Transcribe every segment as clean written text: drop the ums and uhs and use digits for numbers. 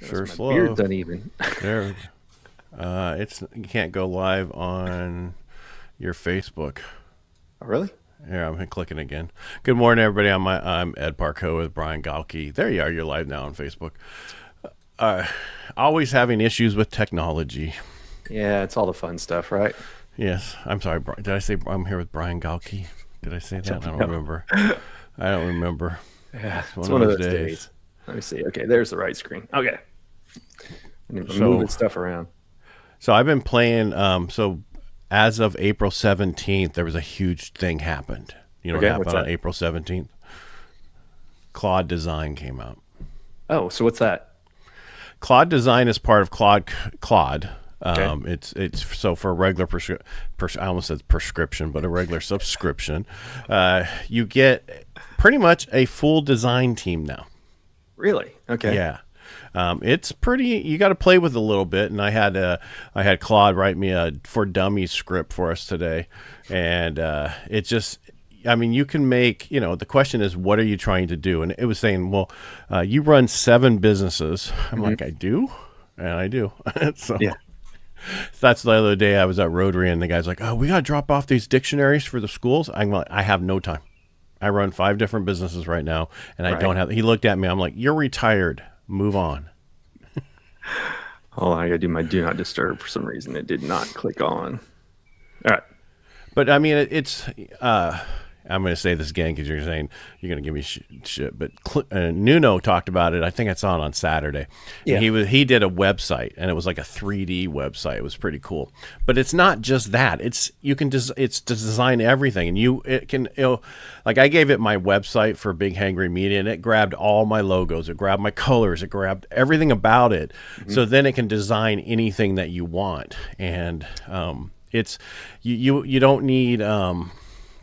Sure My slow. beard's uneven. There. You can't go live on your Facebook. Oh, really? Yeah, I'm clicking again. Good morning, everybody. I'm Ed Parcaut with Brian Galke. There you are. You're live now on Facebook. Always having issues with technology. Yeah, it's all the fun stuff, right? Yes. I'm sorry. Did I say I'm here with Brian Galke? Did I say that? I don't remember. I don't remember. Yeah, it's one of those days. Let me see. Okay, there's the right screen. Okay. I'm moving stuff around. So I've been playing. So as of April 17th, there was a huge thing happened. You know what happened on April 17th? Claude Design came out. Oh, so what's that? Claude Design is part of Claude. Okay. It's so for a regular I almost said prescription, but a regular subscription, you get pretty much a full design team now. Really? Okay. Yeah. It's pretty. You got to play with it a little bit, and I had Claude write me a for dummies script for us today, and it just. I mean, you can make. The question is, what are you trying to do? And it was saying, well, you run 7 businesses. I'm like, I do, and I do. So yeah. That's the other day I was at Rotary, and the guy's like, "Oh, we got to drop off these dictionaries for the schools." I'm like, I have no time. I run 5 different businesses right now, and I don't have. He looked at me. I'm like, "You're retired. Move on." Oh, I gotta do my do not disturb for some reason. It did not click on. All right. But I mean, it's. I'm going to say this again because you're saying you're going to give me shit. But Nuno talked about it. I think I saw it on Saturday. Yeah. And he did a website, and it was like a 3D website. It was pretty cool. But it's not just that. It's to design everything, and like I gave it my website for Big Hangry Media, and it grabbed all my logos. It grabbed my colors. It grabbed everything about it. So then it can design anything that you want, and it's you don't need.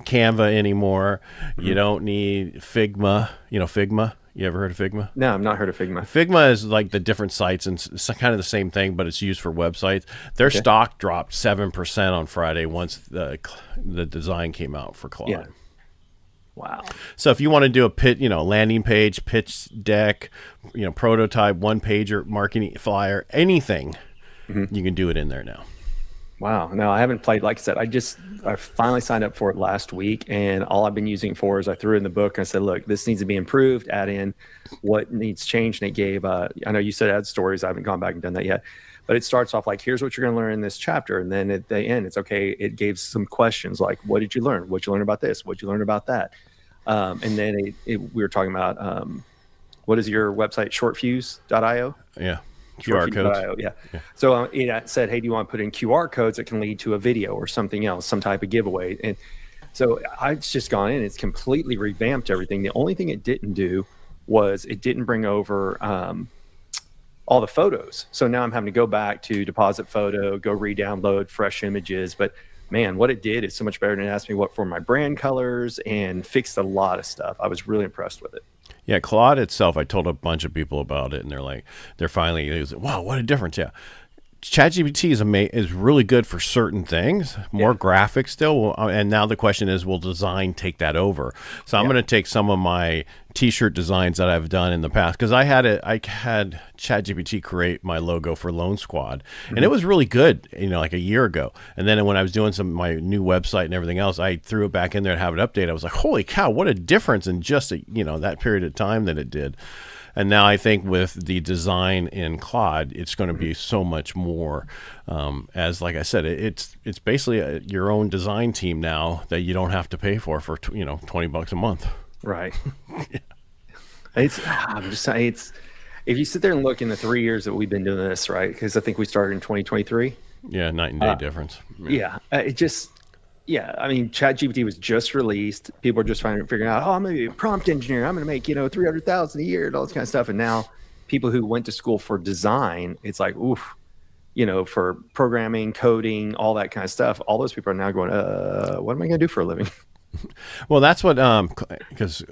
Canva anymore. You don't need Figma. Figma? You ever heard of Figma? No, I've not heard of Figma. Figma is like the different sites, and it's kind of the same thing, but it's used for websites. Their stock dropped 7% on Friday once the design came out for Claude. Yeah. Wow. So if you want to do a landing page, pitch deck, prototype, one-pager, marketing flyer, anything, you can do it in there now. Wow. No, I haven't played. Like I said, I finally signed up for it last week, and all I've been using it for is I threw it in the book and I said, look, this needs to be improved, add in what needs changed. And it gave, I know you said add stories. I haven't gone back and done that yet, but it starts off like, here's what you're going to learn in this chapter. And then at the end, it's okay. It gave some questions like, what did you learn? What'd you learn about this? What'd you learn about that? And then we were talking about, what is your website? Shortfuse.io? Yeah. QR codes. Yeah. So it said, hey, do you want to put in QR codes that can lead to a video or something else, some type of giveaway? And so I've just gone in. It's completely revamped everything. The only thing it didn't do was it didn't bring over all the photos. So now I'm having to go back to deposit photo, go re-download fresh images. But man, what it did is so much better than it asked me what for my brand colors and fixed a lot of stuff. I was really impressed with it. Yeah, Claude itself, I told a bunch of people about it, and they're finally, wow, what a difference. Yeah. ChatGPT is really good for certain things, more graphics still. And now the question is, will design take that over? So I'm going to take some of my T-shirt designs that I've done in the past, because I had ChatGPT create my logo for Lone Squad, and it was really good, like a year ago. And then when I was doing my new website and everything else, I threw it back in there to have it update. I was like, holy cow, what a difference in just that period of time that it did. And now I think with the design in Claude, it's going to be so much more. As like I said, it's basically your own design team now that you don't have to pay for $20 a month. Right. I'm just saying, if you sit there and look in the 3 years that we've been doing this, right? Because I think we started in 2023. Yeah, night and day difference. Yeah, Yeah, I mean, ChatGPT was just released. People are just figuring out, I'm going to be a prompt engineer. I'm going to make, $300,000 a year and all this kind of stuff. And now people who went to school for design, it's like, oof, for programming, coding, all that kind of stuff. All those people are now going, what am I going to do for a living? Well, that's what, because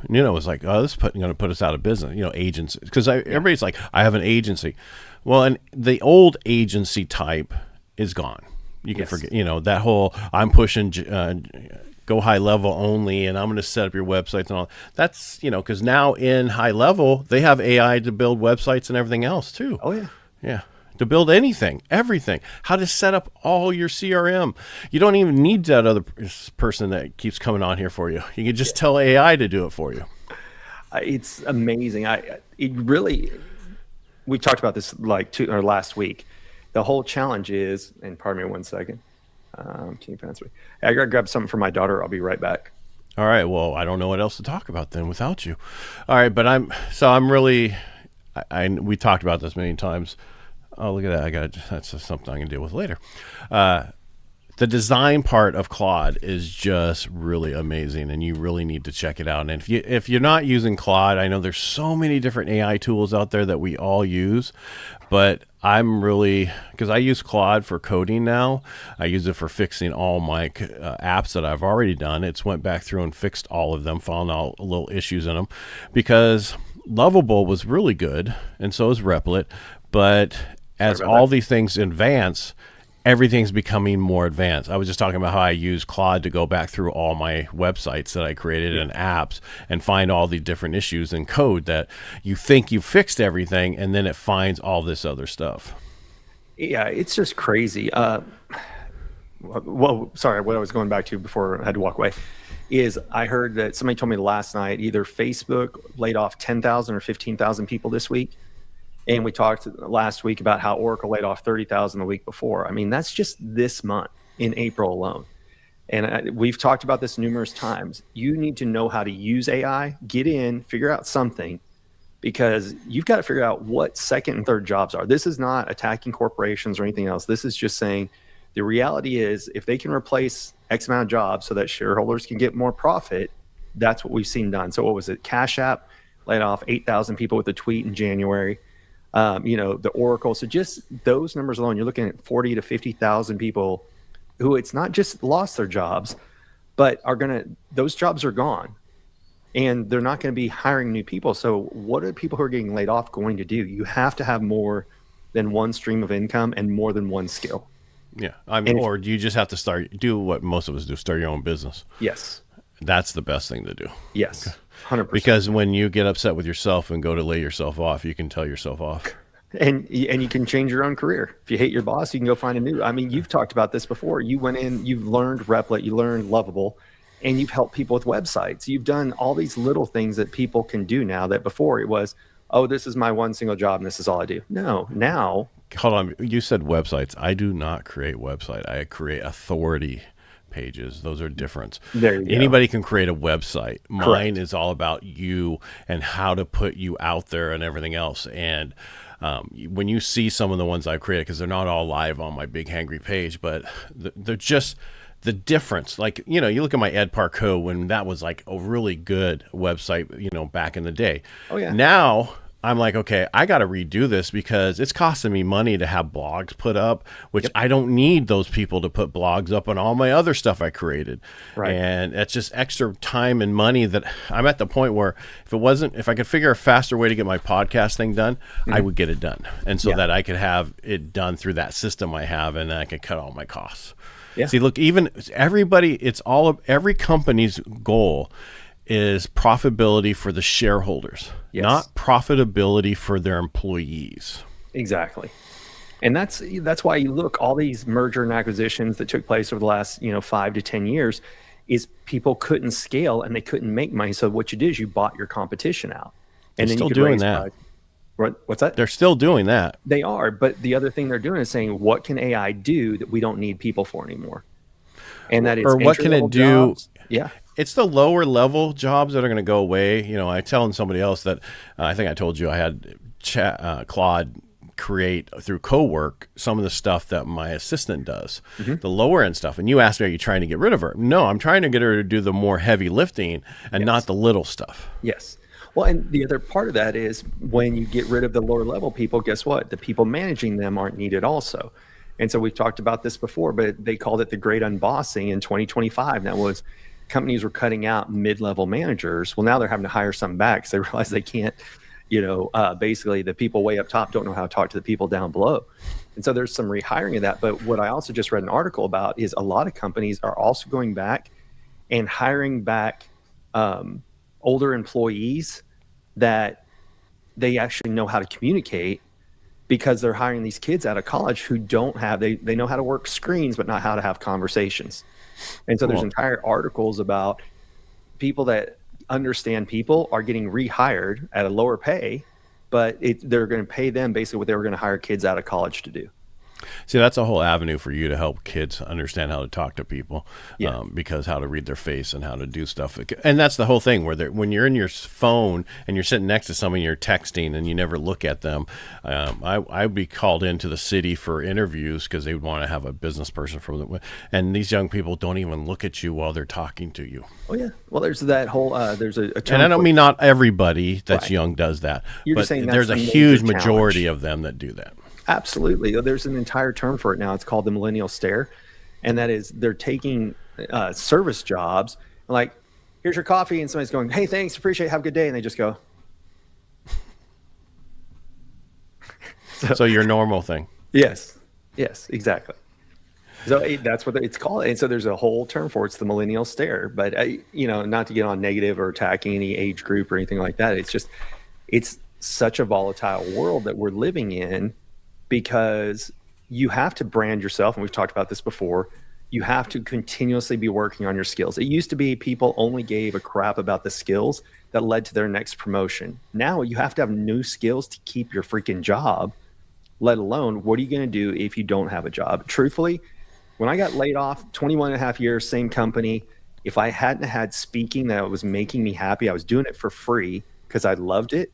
Nuno was like, oh, this is going to put us out of business, agencies. Because everybody's like, I have an agency. Well, and the old agency type is gone. You can forget, that whole I'm pushing go high level only, and I'm going to set up your websites and all. That's, because now in high level, they have AI to build websites and everything else too. Oh yeah. Yeah. To build anything, everything, how to set up all your CRM. You don't even need that other person that keeps coming on here for you. You can just tell AI to do it for you. It's amazing. We've talked about this last week. The whole challenge is, and pardon me 1 second. Can you pass me? I gotta grab something for my daughter. I'll be right back. All right. Well, I don't know what else to talk about then without you. All right. But I'm really, we talked about this many times. Oh, look at that. That's just something I can deal with later. The design part of Claude is just really amazing, and you really need to check it out. And if you're not using Claude, I know there's so many different AI tools out there that we all use, but because I use Claude for coding now. I use it for fixing all my apps that I've already done. It's went back through and fixed all of them, found all little issues in them, because Lovable was really good, and so is Replit, but as all these things advance, everything's becoming more advanced. I was just talking about how I use Claude to go back through all my websites that I created and apps and find all the different issues in code that you think you fixed everything, and then it finds all this other stuff. Yeah, it's just crazy. Well, sorry, what I was going back to before I had to walk away is I heard that somebody told me last night either Facebook laid off 10,000 or 15,000 people this week. And we talked last week about how Oracle laid off 30,000 the week before. I mean, that's just this month in April alone. And we've talked about this numerous times. You need to know how to use AI, get in, figure out something, because you've got to figure out what second and third jobs are. This is not attacking corporations or anything else. This is just saying the reality is if they can replace X amount of jobs so that shareholders can get more profit, that's what we've seen done. So what was it? Cash App laid off 8,000 people with a tweet in January. The Oracle. So just those numbers alone, you're looking at 40 to 50,000 people who it's not just lost their jobs, but those jobs are gone and they're not going to be hiring new people. So what are people who are getting laid off going to do? You have to have more than one stream of income and more than one skill. Yeah. Or you just have to do what most of us do, start your own business. Yes. That's the best thing to do. Yes. 100%. Because when you get upset with yourself and go to lay yourself off, you can tell yourself off. And you can change your own career. If you hate your boss, you can go find a new. I mean, you've talked about this before. You went in, you've learned Replit, you learned Lovable, and you've helped people with websites. You've done all these little things that people can do now that before it was, oh, this is my one single job and this is all I do. No, now. Hold on. You said websites. I do not create website. I create authority pages. Those are different. There you go. Anybody can create a website. Mine Correct. is all about you and how to put you out there and everything else. And when you see some of the ones I've created, because they're not all live on my Big Hangry page, but they're just the difference. Like, you look at my Ed Parcaut when that was like a really good website, back in the day. Oh, yeah. Now I'm like, okay, I got to redo this because it's costing me money to have blogs put up, which I don't need those people to put blogs up on all my other stuff I created. Right. And it's just extra time and money that I'm at the point where if I could figure a faster way to get my podcast thing done, I would get it done. And so that I could have it done through that system I have, and then I could cut all my costs. Yeah. See, look, even every company's goal is profitability for the shareholders, not profitability for their employees. Exactly. And that's why you look, all these merger and acquisitions that took place over the last 5 to 10 years is people couldn't scale and they couldn't make money. So what you did is you bought your competition out. And They're then still doing that. What's that? They're still doing that. They are. But the other thing they're doing is saying, what can AI do that we don't need people for anymore? And that is, or what can it do? Jobs. Yeah. It's the lower level jobs that are going to go away. I telling somebody else that I think I told you I had Claude create through co-work some of the stuff that my assistant does, the lower end stuff. And you asked me, are you trying to get rid of her? No, I'm trying to get her to do the more heavy lifting and not the little stuff. Yes. Well, and the other part of that is when you get rid of the lower level people, guess what? The people managing them aren't needed also. And so we've talked about this before, but they called it the great unbossing in 2025. That was companies were cutting out mid-level managers. Well, now they're having to hire some back because they realize they can't, basically the people way up top don't know how to talk to the people down below. And so there's some rehiring of that. But what I also just read an article about is a lot of companies are also going back and hiring back older employees that they actually know how to communicate, because they're hiring these kids out of college who don't have, they know how to work screens, but not how to have conversations. And so there's entire articles about people that understand people are getting rehired at a lower pay, but they're going to pay them basically what they were going to hire kids out of college to do. See, that's a whole avenue for you to help kids understand how to talk to people, because how to read their face and how to do stuff. And that's the whole thing where when you're in your phone and you're sitting next to someone, you're texting and you never look at them. I'd be called into the city for interviews because they would want to have a business person from them. And these young people don't even look at you while they're talking to you. Oh, yeah. Well, there's that whole, there's a term. And I don't mean not everybody that's young does that, but there's a huge majority of them that do that. Absolutely. There's an entire term for it now. It's called the millennial stare. And that is, they're taking service jobs, like, here's your coffee. And somebody's going, hey, thanks, appreciate it, have a good day. And they just go. So your normal thing. Yes, exactly. So that's what it's called. And so there's a whole term for it. It's the millennial stare. But, not to get on negative or attacking any age group or anything like that. It's just, it's such a volatile world that we're living in, because you have to brand yourself. And we've talked about this before. You have to continuously be working on your skills. It used to be people only gave a crap about the skills that led to their next promotion. Now you have to have new skills to keep your freaking job, let alone what are you going to do if you don't have a job? Truthfully, when I got laid off, 21 and a half years, same company, if I hadn't had speaking that was making me happy, I was doing it for free because I loved it.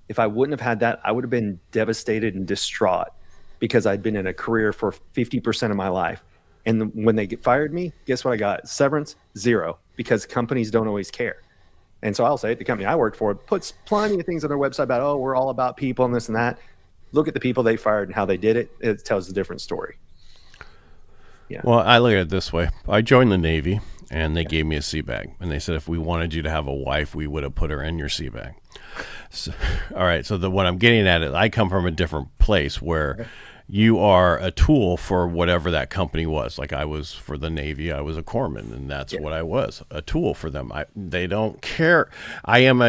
If I wouldn't have had that, I would have been devastated and distraught, because I'd been in a career for 50% of my life. And when they fired me, guess what I got? Severance, 0, because companies don't always care. And so I'll say, the company I worked for puts plenty of things on their website about, oh, we're all about people and this and that. Look at the people they fired and how they did it. It tells a different story. Yeah. Well, I look at it this way. I joined the Navy, and they gave me a sea bag. And they said if we wanted you to have a wife, we would have put her in your sea bag. So, all right. So what I'm getting at is I come from a different place where you are a tool for whatever that company was. Like I was for the Navy, I was a corpsman, and that's what I was, a tool for them. They don't care. I am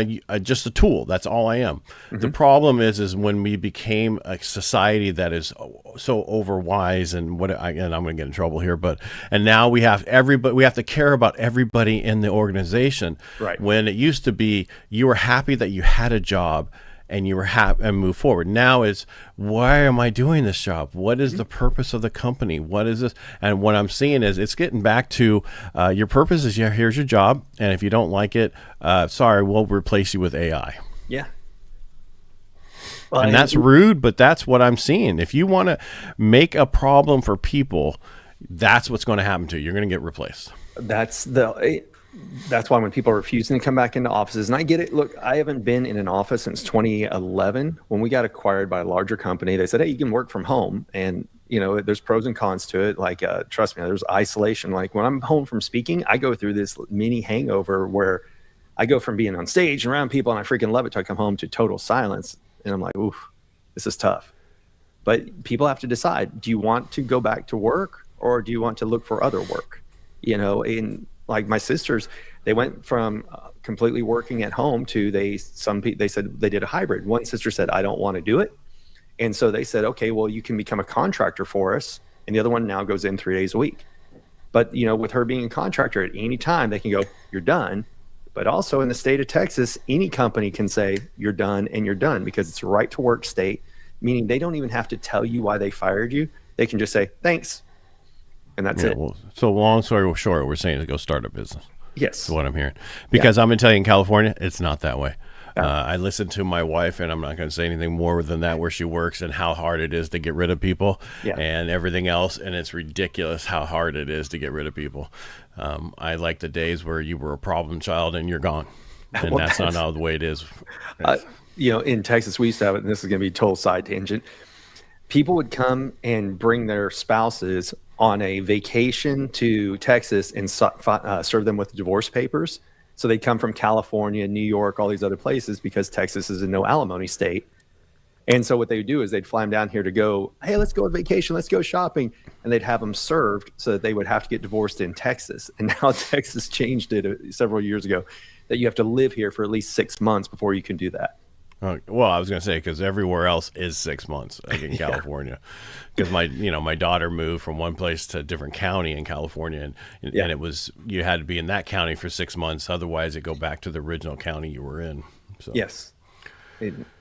just a tool. That's all I am. Mm-hmm. The problem is when we became a society that is so overwise, and I'm going to get in trouble here, and now we have we have to care about everybody in the organization. Right. When it used to be, you were happy that you had a job and you were happy and move forward. Now is, why am I doing this job? What is the purpose of the company? What is this? And what I'm seeing is it's getting back to your purpose is, here's your job. And if you don't like it, sorry, we'll replace you with AI. Yeah. Well, and that's rude, but that's what I'm seeing. If you want to make a problem for people, that's what's going to happen to you. You're going to get replaced. That's why when people are refusing to come back into offices, and I get it. Look, I haven't been in an office since 2011. When we got acquired by a larger company, they said, hey, you can work from home. And, there's pros and cons to it. Like, trust me, there's isolation. Like when I'm home from speaking, I go through this mini hangover where I go from being on stage and around people and I freaking love it, till I come home to total silence. And I'm like, oof, this is tough. But people have to decide, do you want to go back to work or do you want to look for other work? Like my sisters, they went from completely working at home to they said they did a hybrid. One sister said, I don't want to do it. And so they said, okay, well, you can become a contractor for us. And the other one now goes in 3 days a week. But, with her being a contractor, at any time, they can go, you're done. But also in the state of Texas, any company can say you're done and you're done, because it's a right to work state, meaning they don't even have to tell you why they fired you. They can just say, thanks. And that's it. Well, so long story short, we're saying to go start a business. Yes. That's what I'm hearing. Because I'm going to tell you, in California, it's not that way. I listened to my wife, and I'm not going to say anything more than that, where she works and how hard it is to get rid of people and everything else. And it's ridiculous how hard it is to get rid of people. I like the days where you were a problem child and you're gone. And that's not how the way it is. In Texas, we used to have it, and this is going to be a total side tangent. People would come and bring their spouses on a vacation to Texas and serve them with divorce papers. So they'd come from California, New York, all these other places, because Texas is a no alimony state. And so what they would do is they'd fly them down here to go, hey, let's go on vacation, let's go shopping. And they'd have them served so that they would have to get divorced in Texas. And now Texas changed it several years ago that you have to live here for at least 6 months before you can do that. Well, I was going to say, because everywhere else is 6 months, like in California. Because my daughter moved from one place to a different county in California, and it was, you had to be in that county for 6 months. Otherwise, it go back to the original county you were in. So. Yes.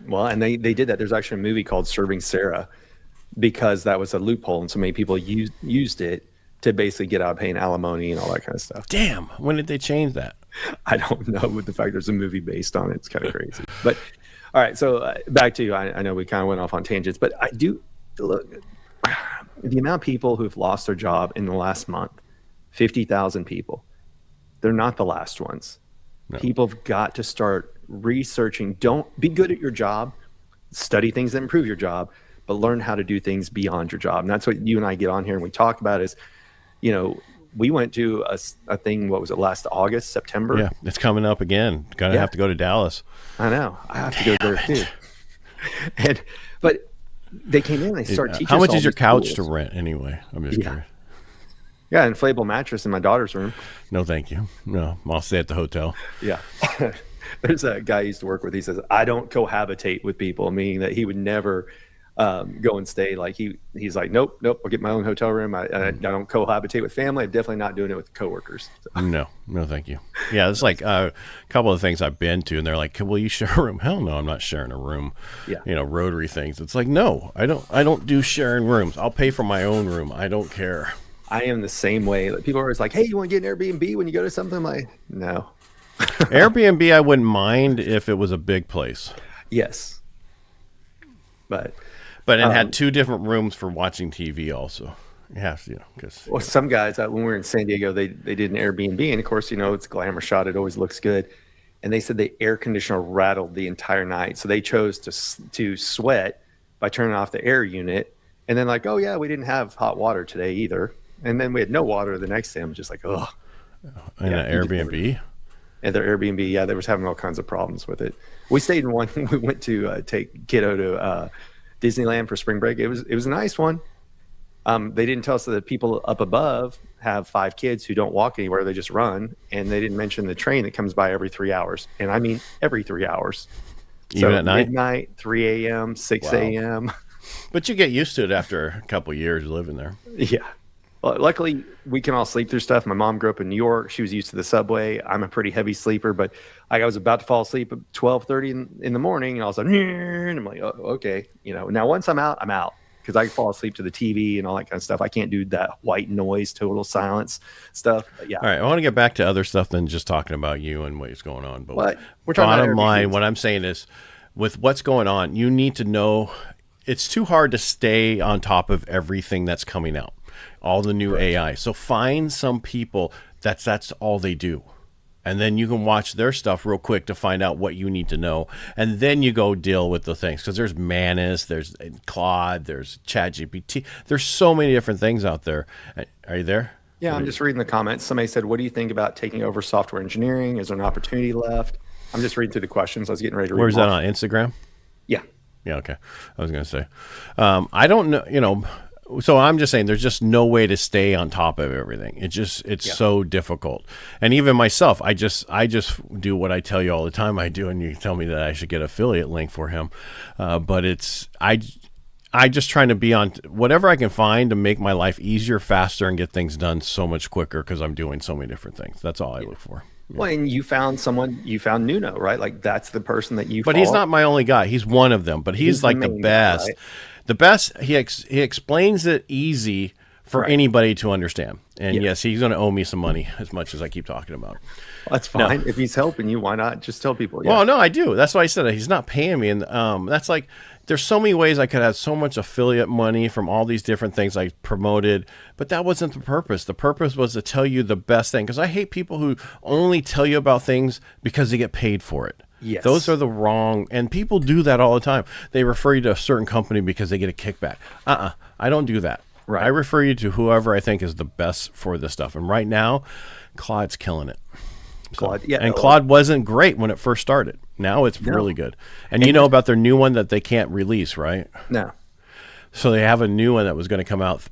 Well, and they did that. There's actually a movie called Serving Sarah because that was a loophole. And so many people used it to basically get out of paying alimony and all that kind of stuff. Damn. When did they change that? I don't know, but the fact there's a movie based on it's kind of crazy. But all right, so back to you. I know we kind of went off on tangents, but I do look, the amount of people who've lost their job in the last month, 50,000 people. They're not the last ones. No. People have got to start researching. Don't be good at your job, study things that improve your job, but learn how to do things beyond your job. And that's what you and I get on here and we talk about is, we went to a thing, what was it, last August, September? Yeah, it's coming up again. Gonna have to go to Dallas. I know. I have to go there too. But they came in and they started teaching us. How much is your couch to rent anyway? I'm just curious. Yeah, inflatable mattress in my daughter's room. No, thank you. No, I'll stay at the hotel. Yeah. There's a guy I used to work with. He says, I don't cohabitate with people, meaning that he would never go and stay. Like he's like, nope, I'll get my own hotel room. I don't cohabitate with family. I'm definitely not doing it with coworkers. So. No, thank you. Yeah, it's like a couple of things I've been to, and they're like, will you share a room? Hell no, I'm not sharing a room. Yeah. Rotary things. It's like, no, I don't do sharing rooms. I'll pay for my own room. I don't care. I am the same way. People are always like, hey, you want to get an Airbnb when you go to something? I'm like, no. Airbnb, I wouldn't mind if it was a big place. Yes. But it had 2 different rooms for watching TV also. Yeah, because some guys, when we were in San Diego, they did an Airbnb. And of course, it's a glamour shot. It always looks good. And they said the air conditioner rattled the entire night. So they chose to sweat by turning off the air unit. And then like, oh, yeah, we didn't have hot water today either. And then we had no water the next day. I'm just like, oh. And an Airbnb? And their Airbnb, yeah, they was having all kinds of problems with it. We stayed in one. We went to take kiddo to Disneyland for spring break. It was a nice one. They didn't tell us that the people up above have 5 kids who don't walk anywhere. They just run. And they didn't mention the train that comes by every 3 hours. And I mean every 3 hours. Even at night? Midnight, 3 a.m., 6 a.m. But you get used to it after a couple of years living there. Yeah. Well, luckily, we can all sleep through stuff. My mom grew up in New York. She was used to the subway. I'm a pretty heavy sleeper, but I was about to fall asleep at 12:30 in the morning, and all of a sudden, and I'm like, oh, okay. Now once I'm out, because I can fall asleep to the TV and all that kind of stuff. I can't do that white noise, total silence stuff. But yeah. All right. I want to get back to other stuff than just talking about you and what's going on. But we're talking bottom line, what I'm saying is with what's going on, you need to know it's too hard to stay on top of everything that's coming out. All the new AI. So find some people that's all they do. And then you can watch their stuff real quick to find out what you need to know. And then you go deal with the things. Because there's Manus, there's Claude, there's ChatGPT. There's so many different things out there. Are you there? Yeah, I'm just reading the comments. Somebody said, what do you think about taking over software engineering? Is there an opportunity left? I'm just reading through the questions. I was getting ready to read. Where's that on Instagram? Yeah. Yeah, okay. I was going to say. I don't know, so I'm just saying there's just no way to stay on top of everything. It's so difficult. And even myself, I just do what I tell you all the time I do, and you tell me that I should get an affiliate link for him. But I just trying to be on whatever I can find to make my life easier, faster, and get things done so much quicker because I'm doing so many different things. That's all I look for. Yeah. Well, and you found Nuno, right? Like that's the person that you But follow. He's not my only guy. He's one of them, but he's like the best. Guy, right? The best, he explains it easy for anybody to understand. And yes, he's going to owe me some money as much as I keep talking about. Well, that's fine. No. If he's helping you, why not just tell people? Yeah. Well, no, I do. That's why I said that. He's not paying me. And that's like, there's so many ways I could have so much affiliate money from all these different things I promoted, but that wasn't the purpose. The purpose was to tell you the best thing. Because I hate people who only tell you about things because they get paid for it. Yes. Those are the wrong, and people do that all the time. They refer you to a certain company because they get a kickback. I don't do that. Right. I refer you to whoever I think is the best for this stuff. And right now, Claude's killing it. Claude, yeah. And Claude wasn't great when it first started. Now it's No. really good. And you know about their new one that they can't release, right? No. So they have a new one that was going to come out,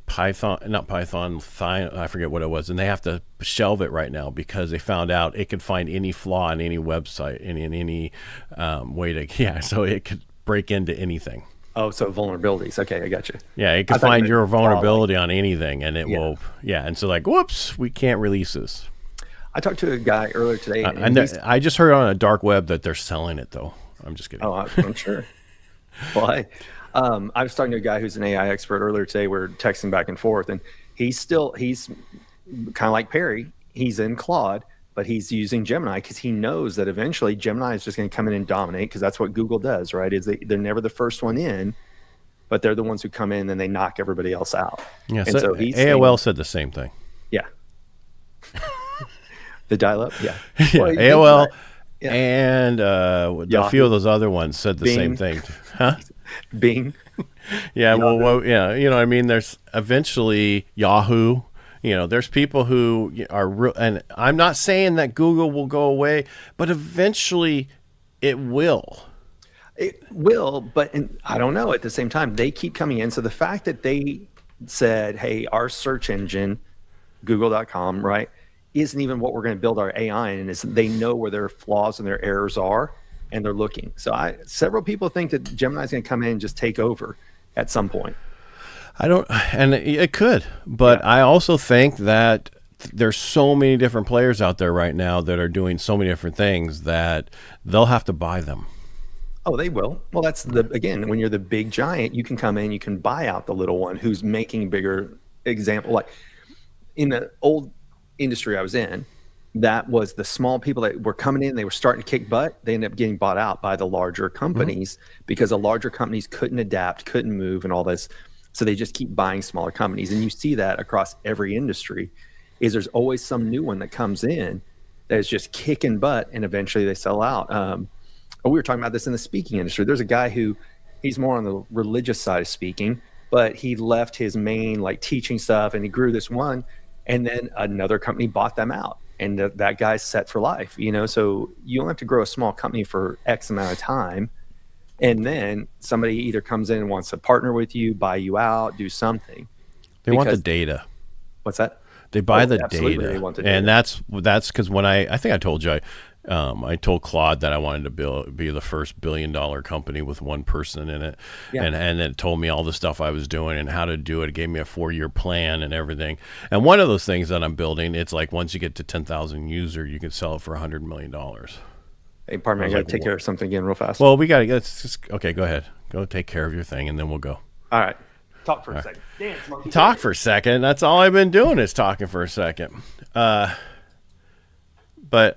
not Python, I forget what it was, and they have to shelve it right now because they found out it could find any flaw in any website, in any way to, so it could break into anything. Oh, so vulnerabilities. Okay, I got you. Yeah, it could find your vulnerability on anything, and it will, and so like, whoops, we can't release this. I talked to a guy earlier today, and I just heard on a dark web that they're selling it, though. I'm just kidding. Oh, I'm sure. Well, I was talking to a guy who's an AI expert earlier today. We're texting back and forth, and he's kind of like Perry. He's in Claude, but he's using Gemini because he knows that eventually Gemini is just going to come in and dominate, because that's what Google does, right? They're never the first one in, but they're the ones who come in and they knock everybody else out. Yeah, and so AOL said the same thing. Yeah. The dial-up? Yeah. Yeah, well, AOL and a few of those other ones said the same thing. Huh? Bing. Yeah, well, yeah, you know what I mean? There's eventually Yahoo. You know, there's people who are real, and I'm not saying that Google will go away, but eventually it will. It will, but I don't know. At the same time, they keep coming in. So the fact that they said, hey, our search engine, google.com, right, isn't even what we're going to build our AI in, is they know where their flaws and their errors are, and they're looking. So several people think that Gemini is going to come in and just take over at some point. And it could, but I also think that there's so many different players out there right now that are doing so many different things that they'll have to buy them. Oh, they will. Well, that's again, when you're the big giant, you can come in, you can buy out the little one who's making bigger. Example, like in the old industry I was in, that was the small people that were coming in, they were starting to kick butt. They ended up getting bought out by the larger companies because the larger companies couldn't adapt, couldn't move, and all this. So they just keep buying smaller companies. And you see that across every industry, is there's always some new one that comes in that is just kicking butt, and eventually they sell out. We were talking about this in the speaking industry. There's a guy who, he's more on the religious side of speaking, but he left his main like teaching stuff and he grew this one, and then another company bought them out, and that guy's set for life, you know? So you only have to grow a small company for X amount of time, and then somebody either comes in and wants to partner with you, buy you out, do something. They want the data. What's that? They buy the data. They want the and data. that's because when I think I told you, I told Claude that I wanted to be the first $1 billion company with one person in it, and it told me all the stuff I was doing and how to do it. It gave me a 4-year plan and everything. And one of those things that I'm building, it's like once you get to 10,000 users, you can sell it for $100 million. Hey, pardon me, I got to take care of something again real fast. Well, we got to get. Okay, go ahead. Go take care of your thing, and then we'll go. All right. Talk for a second. Dance, monkey. Talk for a second. That's all I've been doing is talking for a second. But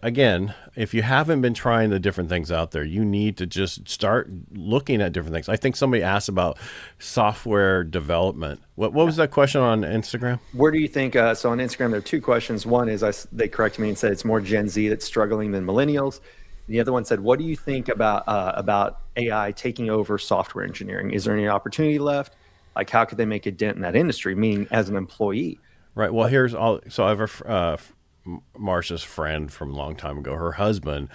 again, if you haven't been trying the different things out there, you need to just start looking at different things. I think somebody asked about software development. What was that question on Instagram? Where do you think, so on Instagram, there are two questions. One is they corrected me and said it's more Gen Z that's struggling than millennials. The other one said, what do you think about AI taking over software engineering? Is there any opportunity left? Like, how could they make a dent in that industry, meaning as an employee? Right. Well, so I have Marsha's friend from a long time ago. Her husband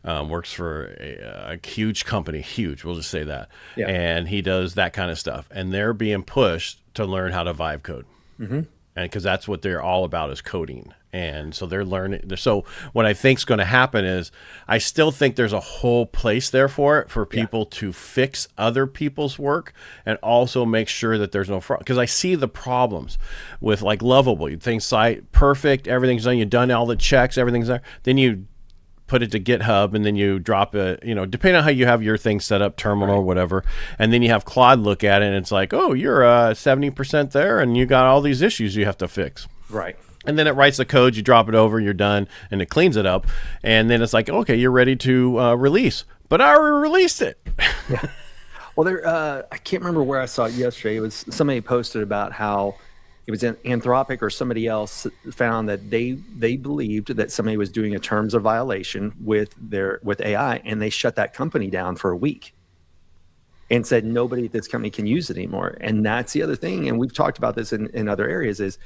works for a huge company, we'll just say that. Yeah. And he does that kind of stuff. And they're being pushed to learn how to vibe code. Mm-hmm. And because that's what they're all about, is coding. And so they're learning. So what I think is going to happen is, I still think there's a whole place there for people to fix other people's work and also make sure that there's no fraud. Because I see the problems with like Lovable. You think site perfect, everything's done. You've done all the checks, everything's there. Then you put it to GitHub, and then you drop it, depending on how you have your thing set up, terminal or whatever. And then you have Claude look at it, and it's like, oh, you're 70% there, and you got all these issues you have to fix. Right. And then it writes the code, you drop it over, you're done, and it cleans it up. And then it's like, okay, you're ready to release. But I already released it. Yeah. Well, I can't remember where I saw it yesterday. It was somebody posted about how it was Anthropic or somebody else found that they believed that somebody was doing a terms of violation with AI, and they shut that company down for a week and said nobody at this company can use it anymore. And that's the other thing, and we've talked about this in other areas, is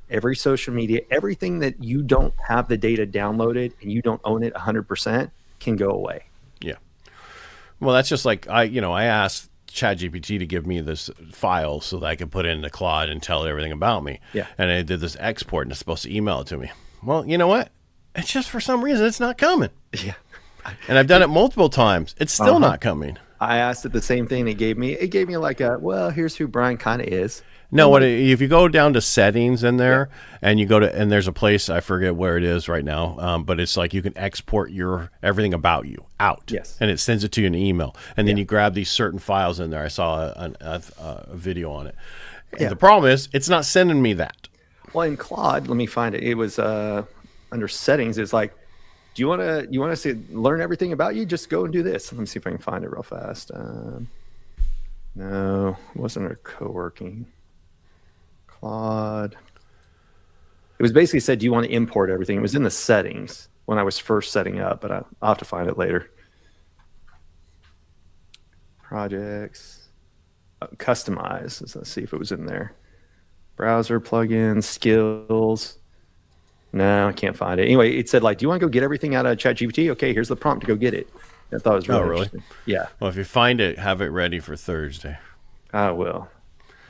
every social media, everything that you don't have the data downloaded and you don't own it 100% can go away. Yeah. Well, that's just like I asked ChatGPT to give me this file so that I could put it into Claude and tell it everything about me. Yeah. And I did this export and it's supposed to email it to me. Well, you know what? It's just for some reason it's not coming. Yeah. And I've done it multiple times. It's still not coming. I asked it the same thing. It gave me like well, here's who Brian kind of is. No, if you go down to settings in there and you go to, and there's a place, I forget where it is right now, but it's like you can export everything about you out. Yes. And it sends it to you in an email. And then you grab these certain files in there. I saw a video on it. And the problem is it's not sending me that. Well, in Claude, let me find it. It was under settings. It's like, do you want us to learn everything about you? Just go and do this. Let me see if I can find it real fast. No, it wasn't under co-working. Claude. It was basically said, do you want to import everything? It was in the settings when I was first setting up, but I'll have to find it later. Projects. Customize. Let's see if it was in there. Browser plugins, skills. No, I can't find it. Anyway, it said, like, do you want to go get everything out of ChatGPT? Okay, here's the prompt to go get it. I thought it was really interesting. Yeah. Well, if you find it, have it ready for Thursday. I will.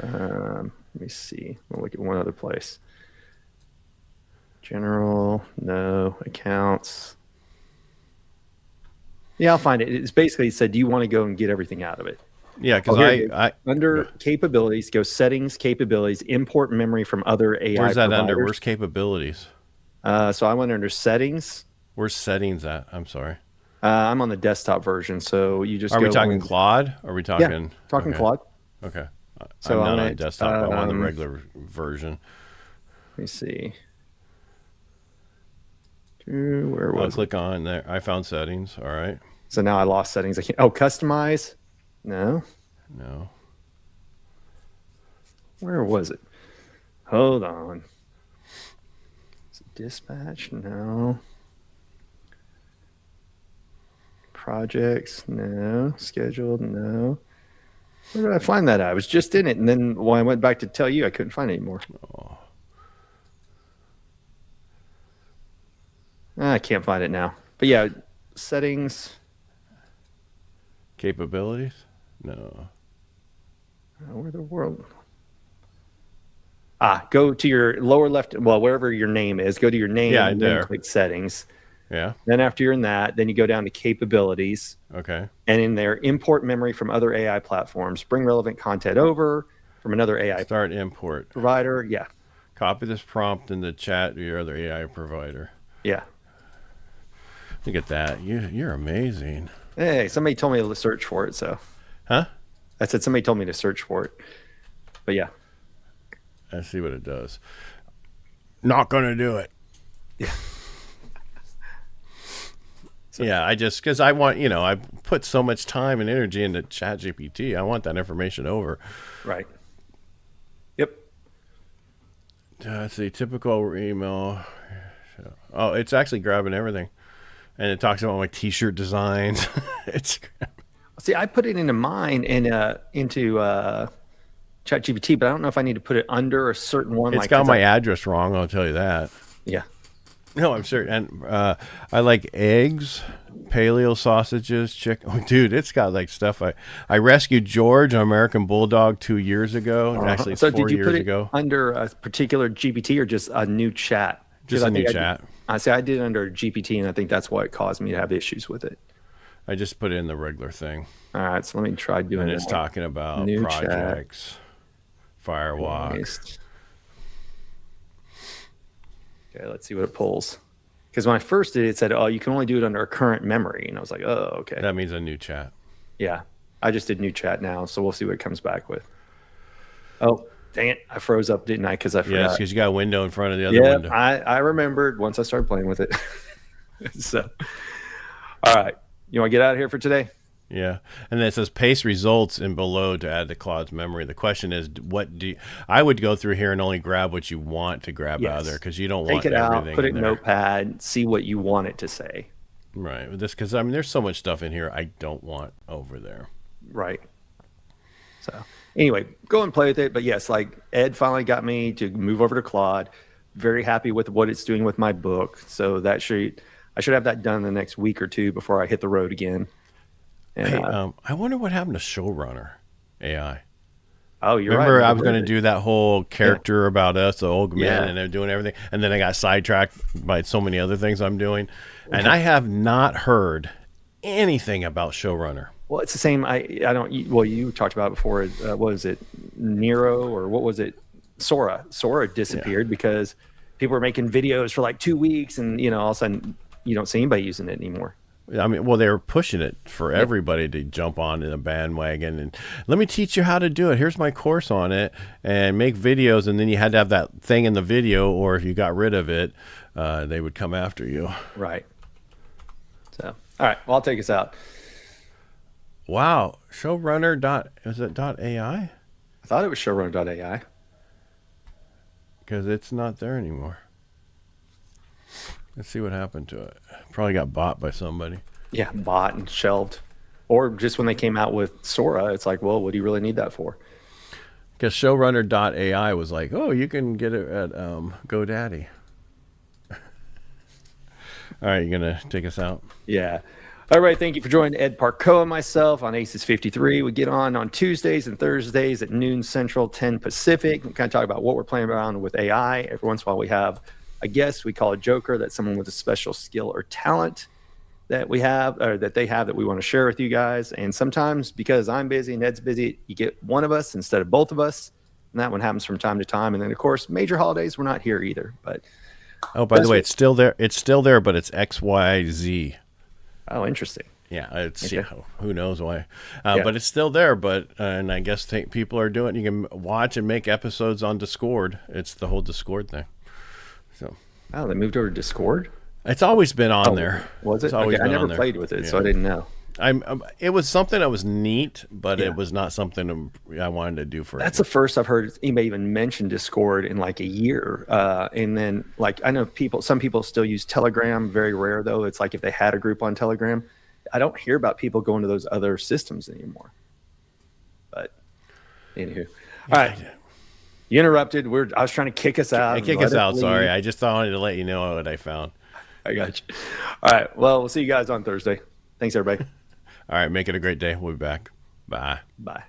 Let me see. We'll look at one other place. General, no. Accounts. Yeah, I'll find it. It's basically said, do you want to go and get everything out of it? Yeah, because I under capabilities, go settings, capabilities, import memory from other AI Where's that providers. under? Where's capabilities? So I went under settings. Where's settings at? I'm sorry. I'm on the desktop version, so you just Are go we talking Claude? Are we talking? Yeah, talking Claude. Okay. So I'm not on desktop. I'm on the regular version. Let me see. Where was I'll click on there. I found settings. All right. So now I lost settings. I can't. Oh, customize. No. Where was it? Hold on. Is it dispatch? No. Projects? No. Scheduled? No. Where did I find that? I was just in it, and then when I went back to tell you, I couldn't find it anymore. Oh. I can't find it now. But yeah, settings. Capabilities? No. Where the world? Go to your lower left, well, wherever your name is, go to your name and then click settings. Yeah. Then after you're in that, then you go down to capabilities. Okay. And in there, import memory from other AI platforms, bring relevant content over from another AI Start import provider. Yeah. Copy this prompt in the chat to your other AI provider. Yeah. Look at that. You're amazing. Hey, somebody told me to search for it, so. Huh? I said somebody told me to search for it. But yeah. I see what it does. Not going to do it. Yeah. Yeah, because I want, I put so much time and energy into ChatGPT. I want that information over. Right. Yep. Let's see, typical email. Oh, it's actually grabbing everything. And it talks about my t-shirt designs. See, I put it into mine and into ChatGPT, but I don't know if I need to put it under a certain one. It's got my address wrong, I'll tell you that. Yeah. No, I'm sure. And I like eggs, paleo sausages, chicken. Oh, dude, it's got like stuff. I rescued George, an American Bulldog, 2 years ago. Actually, it's 4 years ago. So did you put it under a particular GPT or just a new chat? Just a new chat. I did it under GPT, and I think that's what caused me to have issues with it. I just put it in the regular thing. All right, so let me try doing it. And it's talking about new projects, Firewalk. Okay, let's see what it pulls. Because when I first did it, it said, oh, you can only do it under a current memory. And I was like, oh, okay. That means a new chat. Yeah. I just did new chat now, so we'll see what it comes back with. Oh, dang it. I froze up, didn't I? Because I forgot. Yes, because you got a window in front of the other window. I remembered once I started playing with it. So, all right. You want to get out of here for today? Yeah. And then it says paste results in below to add to Claude's memory. The question is, I would go through here and only grab what you want to grab out of there, because you don't want everything. Take it out, put it in Notepad, see what you want it to say. Right. Because there's so much stuff in here I don't want over there. Right. So anyway, go and play with it. But yes, like Ed finally got me to move over to Claude. Very happy with what it's doing with my book. So I should have that done in the next week or two before I hit the road again. And Hey, I wonder what happened to Showrunner AI. oh, you're right. Remember, I Never was heard going of to it. do that whole Yeah. character about us, the old men, Yeah. and they're doing everything, and then I got sidetracked by so many other things I'm doing, and Yeah. I have not heard anything about Showrunner. Well, it's the same. I don't. Well, you talked about it before. What was it, Nero, or what was it? Sora Yeah. disappeared because people were making videos for like 2 weeks, and all of a sudden you don't see anybody using it anymore. I mean, well, they were pushing it for Yeah. everybody to jump on in a bandwagon and let me teach you how to do it. Here's my course on it and make videos. And then you had to have that thing in the video, or if you got rid of it, they would come after you. Right. So, all right. Well, I'll take us out. Wow. Showrunner dot, is it dot AI? I thought it was Showrunner.ai. Because it's not there anymore. Let's see what happened to it. Probably got bought by somebody. Yeah, bought and shelved. Or just when they came out with Sora, it's like, well, what do you really need that for? Because Showrunner dot AI was like, oh, you can get it at GoDaddy. All right, you going to take us out? Yeah. All right. Thank you for joining Ed Parcaut and myself on Aces 53. We get on Tuesdays and Thursdays at noon Central, 10 Pacific. We kind of talk about what we're playing around with AI. Every once in a while, we have a guest we call a joker. That's someone with a special skill or talent that we have, or that they have, that we want to share with you guys. And sometimes, because I'm busy and Ed's busy, you get one of us instead of both of us. And that one happens from time to time. And then, of course, major holidays, we're not here either. But Oh, by the way, it's still there. It's still there, but it's XYZ. oh, interesting. Yeah, it's Okay. yeah, who knows why, Yeah. but it's still there. But and I guess people are doing. You can watch and make episodes on Discord. It's the whole Discord thing. So Oh, they moved over to Discord? it's always been on there. Was it? It's always Okay, I been never on there. played with it, so Yeah. I didn't know. It was something that was neat, but Yeah. it was not something I wanted to do for. That's the first I've heard anybody even mention Discord in like a year. And then, like, I know some people still use Telegram. Very rare though. It's like if they had a group on Telegram. I don't hear about people going to those other systems anymore. But anywho, all right. You interrupted. I was trying to kick us out. Kick us out. Sorry, I just wanted to let you know what I found. I got you. All right. Well, we'll see you guys on Thursday. Thanks, everybody. All right, make it a great day. We'll be back. Bye. Bye.